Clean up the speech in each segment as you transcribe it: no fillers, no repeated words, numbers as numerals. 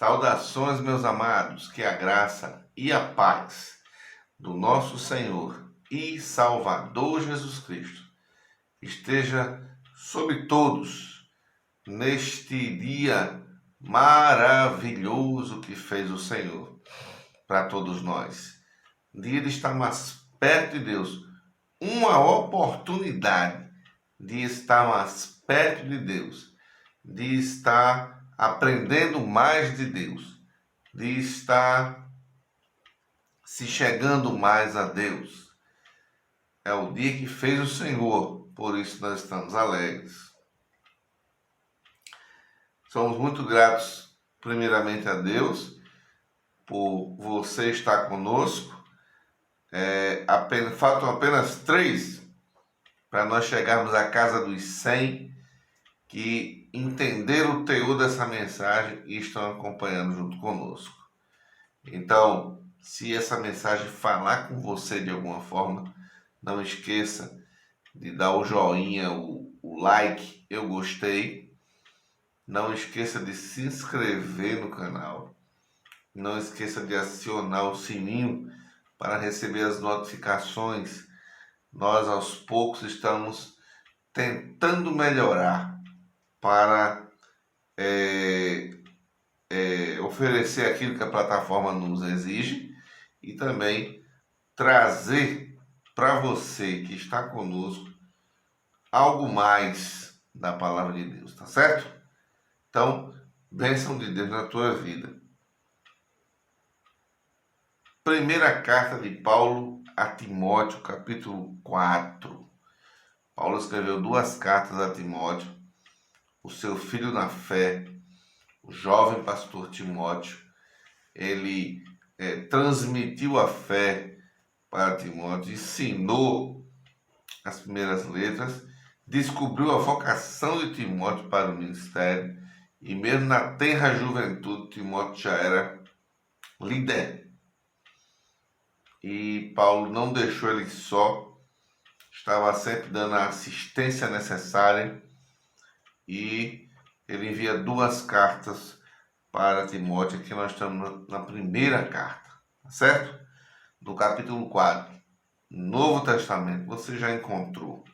Saudações, meus amados, que a graça e a paz do nosso Senhor e Salvador Jesus Cristo esteja sobre todos neste dia maravilhoso que fez o Senhor para todos nós. Dia de estar mais perto de Deus, uma oportunidade de estar mais perto de Deus, de estar aprendendo mais de Deus, de estar se chegando mais a Deus. É o dia que fez o Senhor, por isso nós estamos alegres. Somos muito gratos, primeiramente, a Deus por você estar conosco. Faltam apenas 3 para nós chegarmos à casa dos 100 que entenderam o teor dessa mensagem e estão acompanhando junto conosco. Então, se essa mensagem falar com você de alguma forma, não esqueça de dar o joinha, o like, eu gostei. Não esqueça de se inscrever no canal. Não esqueça de acionar o sininho para receber as notificações. Nós, aos poucos, estamos tentando melhorar para oferecer aquilo que a plataforma nos exige e também trazer para você que está conosco algo mais da palavra de Deus, tá certo? Então, bênção de Deus na tua vida. Primeira carta de Paulo a Timóteo, capítulo 4. Paulo escreveu 2 cartas a Timóteo, o seu filho na fé, o jovem pastor Timóteo. Ele transmitiu a fé para Timóteo, ensinou as primeiras letras, descobriu a vocação de Timóteo para o ministério e mesmo na tenra juventude Timóteo já era líder. E Paulo não deixou ele só, estava sempre dando a assistência necessária e ele envia 2 cartas para Timóteo. Aqui nós estamos na primeira carta, certo? No capítulo 4, Novo Testamento, você já encontrou.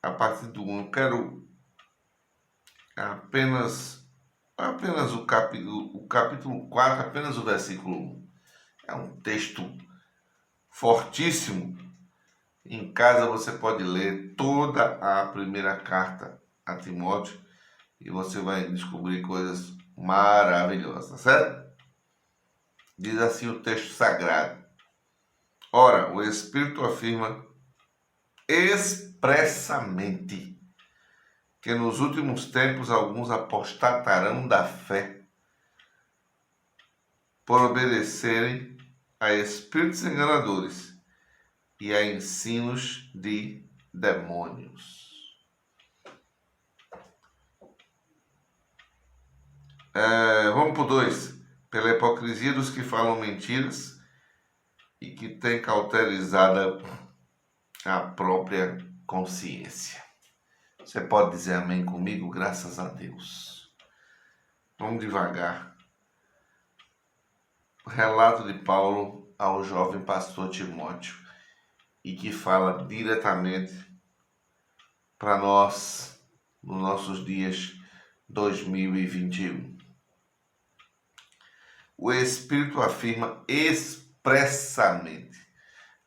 A partir do 1, eu quero apenas o capítulo 4, apenas o versículo 1. É um texto fortíssimo. Em casa você pode ler toda a primeira carta a Timóteo e você vai descobrir coisas maravilhosas, tá certo? Diz assim o texto sagrado: ora, o Espírito afirma expressamente que nos últimos tempos alguns apostatarão da fé por obedecerem a espíritos enganadores e a ensinos de demônios. Vamos para o 2. Pela hipocrisia dos que falam mentiras e que têm cauterizada a própria consciência. Você pode dizer amém comigo? Graças a Deus. Vamos devagar. O relato de Paulo ao jovem pastor Timóteo e que fala diretamente para nós nos nossos dias 2021. O Espírito afirma expressamente.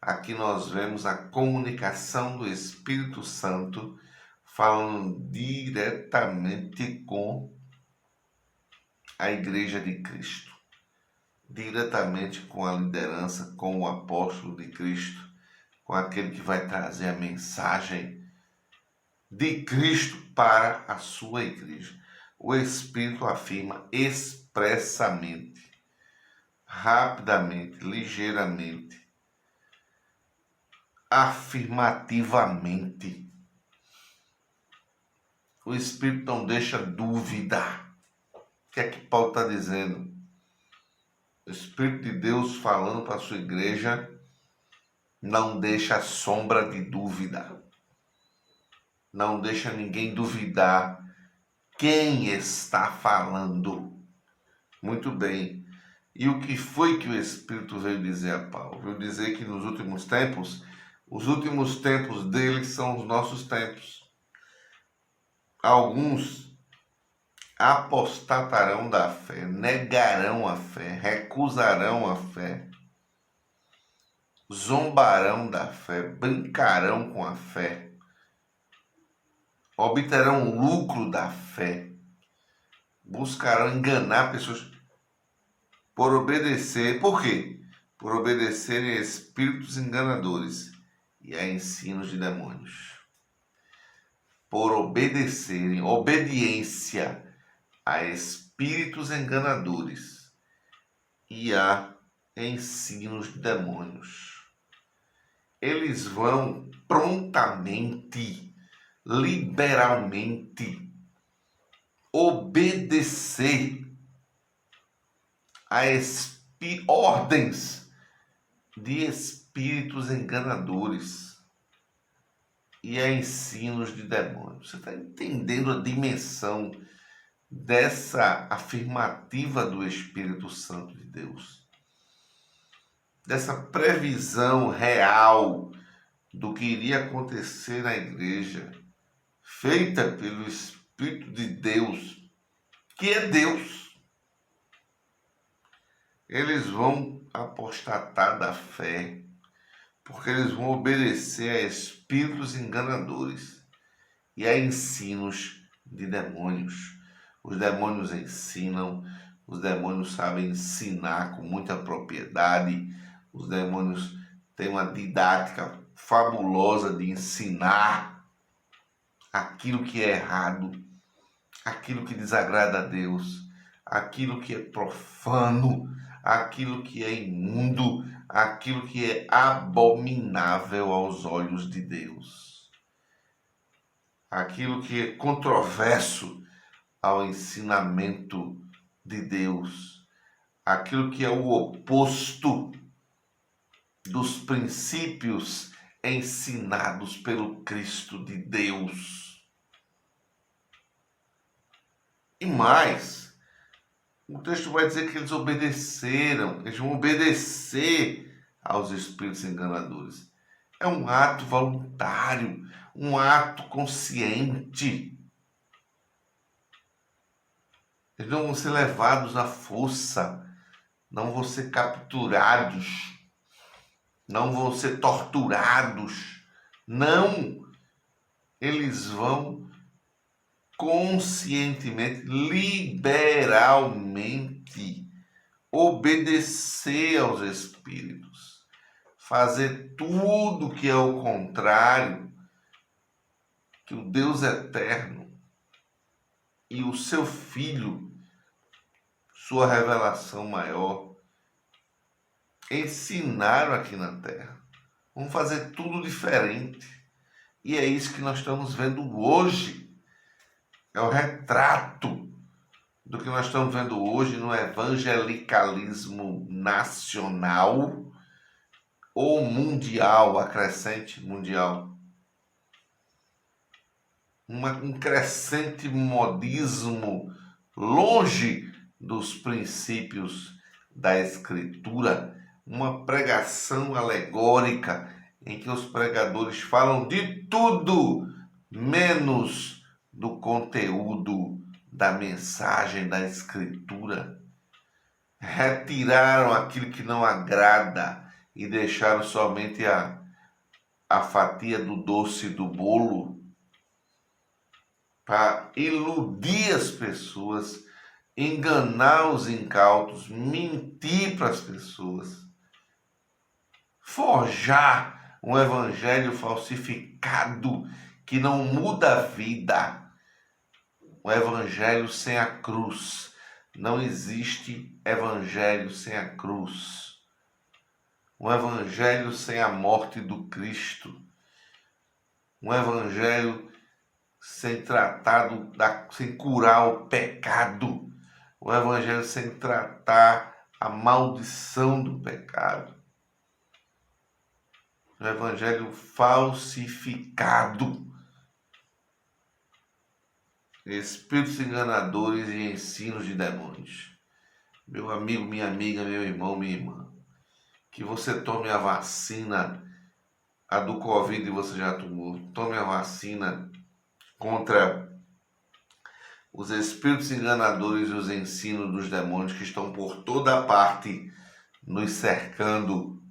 Aqui nós vemos a comunicação do Espírito Santo falando diretamente com a Igreja de Cristo, diretamente com a liderança, com o apóstolo de Cristo, com aquele que vai trazer a mensagem de Cristo para a sua igreja. O Espírito afirma expressamente, rapidamente, ligeiramente, afirmativamente. O Espírito não deixa dúvida. O que é que Paulo está dizendo? O Espírito de Deus falando para a sua igreja não deixa sombra de dúvida. Não deixa ninguém duvidar quem está falando. Muito bem. E o que foi que o Espírito veio dizer a Paulo? Veio dizer que nos últimos tempos, os últimos tempos dele são os nossos tempos. Alguns apostatarão da fé, negarão a fé, recusarão a fé, zombarão da fé, brincarão com a fé, obterão lucro da fé, buscarão enganar pessoas por obedecer. Por quê? Por obedecerem a espíritos enganadores e a ensinos de demônios. Por obedecerem, obediência a espíritos enganadores e a ensinos de demônios. Eles vão prontamente, liberalmente, obedecer a ordens de espíritos enganadores e a ensinos de demônios. Você está entendendo a dimensão dessa afirmativa do Espírito Santo de Deus? Dessa previsão real do que iria acontecer na igreja, feita pelo Espírito de Deus, que é Deus. Eles vão apostatar da fé, porque eles vão obedecer a espíritos enganadores e a ensinos de demônios. Os demônios ensinam, os demônios sabem ensinar com muita propriedade, os demônios têm uma didática fabulosa de ensinar aquilo que é errado, aquilo que desagrada a Deus, aquilo que é profano, aquilo que é imundo, aquilo que é abominável aos olhos de Deus, aquilo que é controverso ao ensinamento de Deus, aquilo que é o oposto dos princípios ensinados pelo Cristo de Deus. E mais, o texto vai dizer que eles obedeceram, eles vão obedecer aos espíritos enganadores. É um ato voluntário, um ato consciente. Eles não vão ser levados à força, não vão ser capturados, não vão ser torturados. Não, eles vão conscientemente, liberalmente, obedecer aos espíritos, fazer tudo que é o contrário que o Deus eterno e o seu Filho, sua revelação maior, ensinaram aqui na Terra. Vamos fazer tudo diferente. E é isso que nós estamos vendo hoje. É o retrato do que nós estamos vendo hoje no evangelicalismo nacional ou mundial, acrescente mundial. Um crescente modismo longe dos princípios da Escritura, uma pregação alegórica em que os pregadores falam de tudo menos do conteúdo da mensagem da Escritura. Retiraram aquilo que não agrada e deixaram somente a fatia do doce do bolo para iludir as pessoas, enganar os incautos, mentir para as pessoas, forjar um evangelho falsificado que não muda a vida. O evangelho sem a cruz. Não existe evangelho sem a cruz. Um evangelho sem a morte do Cristo. Um evangelho sem sem curar o pecado. Um evangelho sem tratar a maldição do pecado. Um evangelho falsificado. Espíritos enganadores e ensinos de demônios. Meu amigo, minha amiga, meu irmão, minha irmã, que você tome a vacina, a do Covid você já tomou, tome a vacina contra os espíritos enganadores e os ensinos dos demônios que estão por toda parte nos cercando,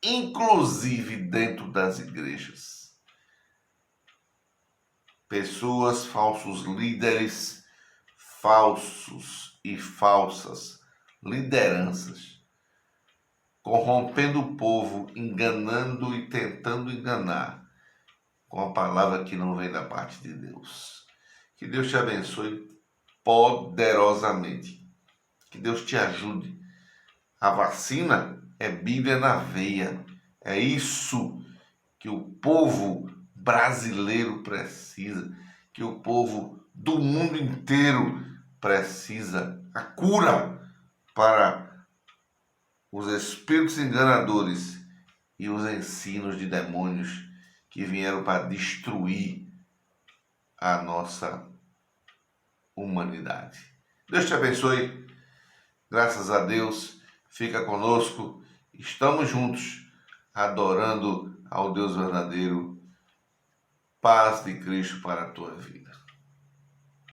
inclusive dentro das igrejas. Pessoas, falsos líderes, falsos e falsas lideranças, corrompendo o povo, enganando e tentando enganar com a palavra que não vem da parte de Deus. Que Deus te abençoe poderosamente. Que Deus te ajude. A vacina é Bíblia na veia. É isso que o povo brasileiro precisa, que o povo do mundo inteiro precisa. A cura para os espíritos enganadores e os ensinos de demônios que vieram para destruir a nossa humanidade. Deus te abençoe. Graças a Deus. Fica conosco. Estamos juntos, adorando ao Deus verdadeiro. Paz de Cristo para a tua vida.